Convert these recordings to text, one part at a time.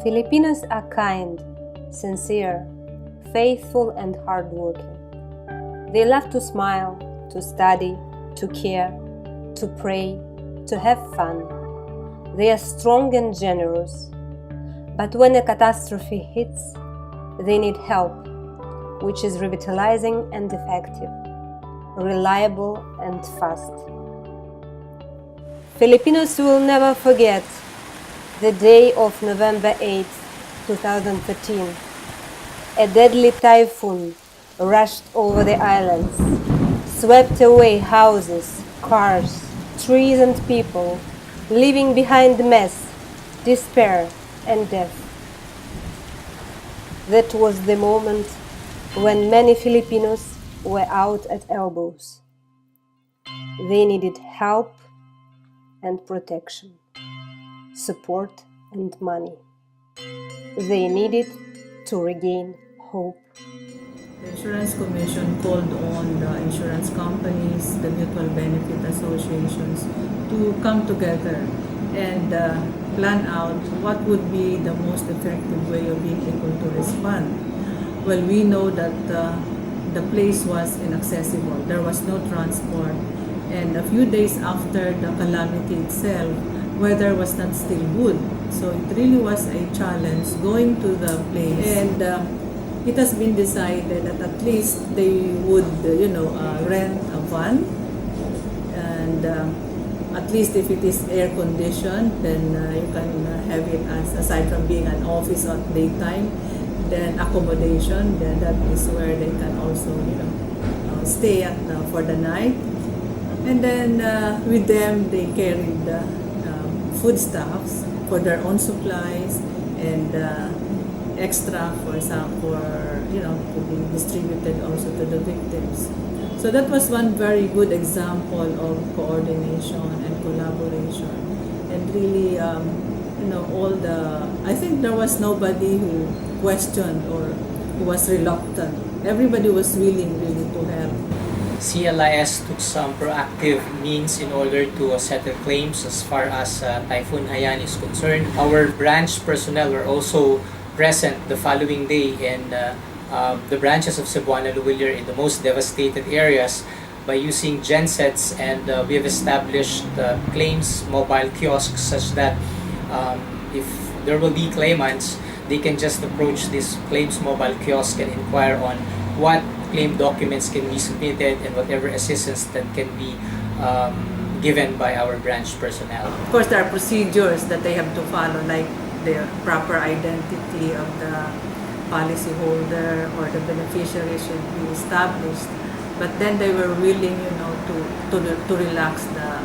Filipinos are kind, sincere, faithful and hardworking. They love to smile, to study, to care, to pray, to have fun. They are strong and generous. But when a catastrophe hits, they need help, which is revitalizing and effective, reliable and fast. Filipinos will never forget the day of November 8, 2013. A deadly typhoon rushed over the islands, swept away houses, cars, trees and people, leaving behind mess, despair and death. That was the moment when many Filipinos were out at elbows. They needed help and protection, support and money. They needed to regain hope. The Insurance Commission called on the insurance companies, the mutual benefit associations to come together and plan out what would be the most effective way of being able to respond. Well, we know that the place was inaccessible. There was no transport. And a few days after the calamity itself, weather was not still good. So it really was a challenge going to the place. And it has been decided that at least they would, rent a van. And at least if it is air conditioned, then you can have it as, aside from being an office at daytime, then accommodation, then that is where they can also, stay for the night. And then with them, they carried foodstuffs for their own supplies and extra to be distributed also to the victims. So that was one very good example of coordination and collaboration. And really, I think there was nobody who questioned or who was reluctant. Everybody was willing really to help. CLIS took some proactive means in order to settle claims as far as Typhoon Haiyan is concerned. Our branch personnel were also present the following day in the branches of Cebuana Luwilier in the most devastated areas by using gensets, and we have established claims mobile kiosks such that if there will be claimants, they can just approach this claims mobile kiosk and inquire on what claim documents can be submitted and whatever assistance that can be given by our branch personnel. Of course, there are procedures that they have to follow, like the proper identity of the policyholder or the beneficiary should be established. But then they were willing, to relax the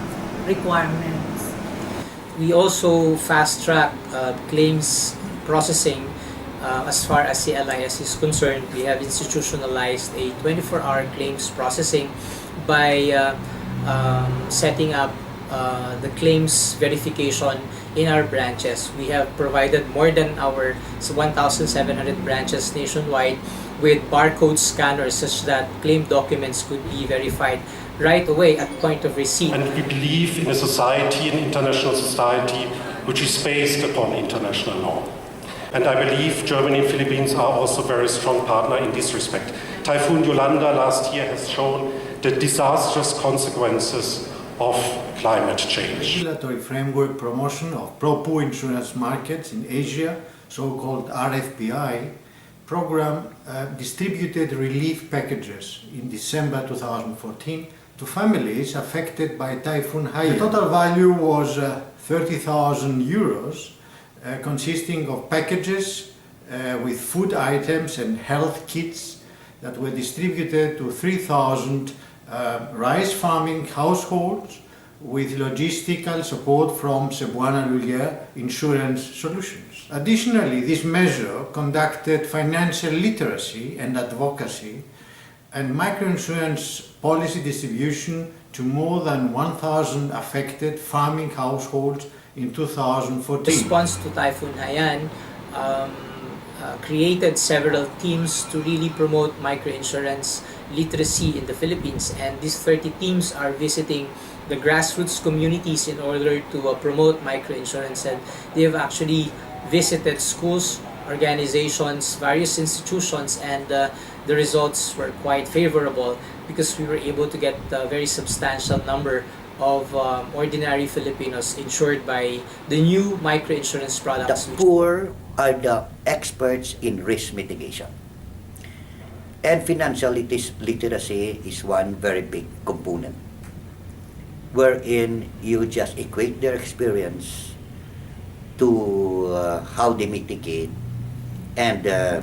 requirements. We also fast-track claims processing. As far as CLIS is concerned, we have institutionalized a 24-hour claims processing by setting up the claims verification in our branches. We have provided more than our 1,700 branches nationwide with barcode scanners such that claim documents could be verified right away at point of receipt. And we believe in a society, an international society, which is based upon international law. And I believe Germany and Philippines are also very strong partner in this respect. Typhoon Yolanda last year has shown the disastrous consequences of climate change. Regulatory framework promotion of pro-poor insurance markets in Asia, so-called RFPI, program distributed relief packages in December 2014 to families affected by Typhoon Haiyan. The total value was 30,000 euros, consisting of packages with food items and health kits that were distributed to 3,000 rice farming households with logistical support from Cebuana Luwilier Insurance Solutions. Additionally, this measure conducted financial literacy and advocacy and microinsurance policy distribution to more than 1,000 affected farming households in 2014. Response to Typhoon Haiyan created several teams to really promote microinsurance literacy in the Philippines, and these 30 teams are visiting the grassroots communities in order to promote microinsurance, and they have actually visited schools, organizations, various institutions, and the results were quite favorable because we were able to get a very substantial number of ordinary Filipinos insured by the new microinsurance The products. poor are the experts in risk mitigation. And financial literacy is one very big component, wherein you just equate their experience to how they mitigate, and the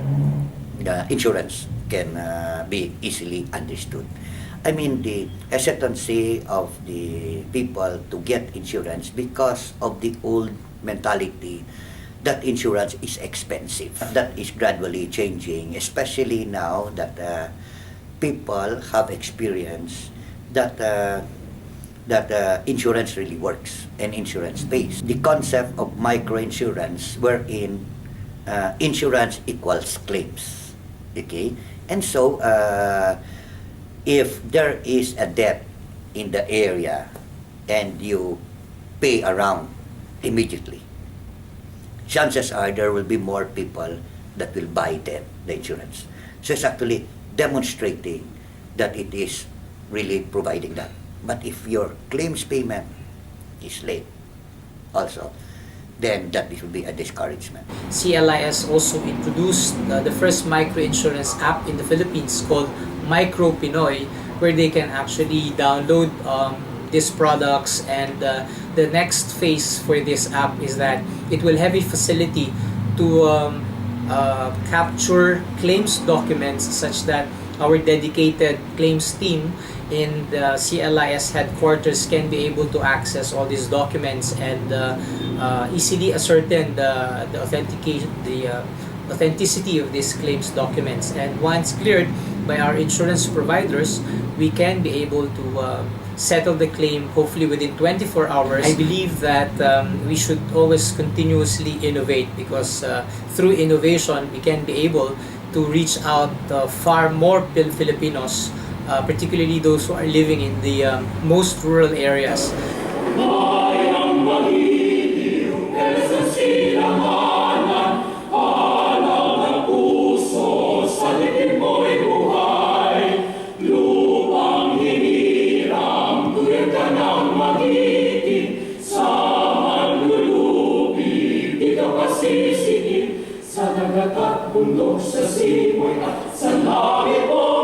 insurance can be easily understood. I mean, the hesitancy of the people to get insurance because of the old mentality that insurance is expensive. That is gradually changing, especially now that people have experienced that insurance really works and insurance pays. The concept of microinsurance, wherein insurance equals claims, okay? And so, if there is a debt in the area and you pay around immediately, chances are there will be more people that will buy the insurance. So it's actually demonstrating that it is really providing that. But if your claims payment is late also, then that will be a discouragement. CLIS also introduced the first microinsurance app in the Philippines called Micro Pinoy, where they can actually download these products, and the next phase for this app is that it will have a facility to capture claims documents such that our dedicated claims team in the CLIS headquarters can be able to access all these documents and easily ascertain the authenticity of these claims documents. And once cleared by our insurance providers, we can be able to settle the claim hopefully within 24 hours. I believe that we should always continuously innovate, because through innovation we can be able to reach out far more Filipinos, particularly those who are living in the most rural areas. Sa dagat at bundok, sa simoy at sa langit mo.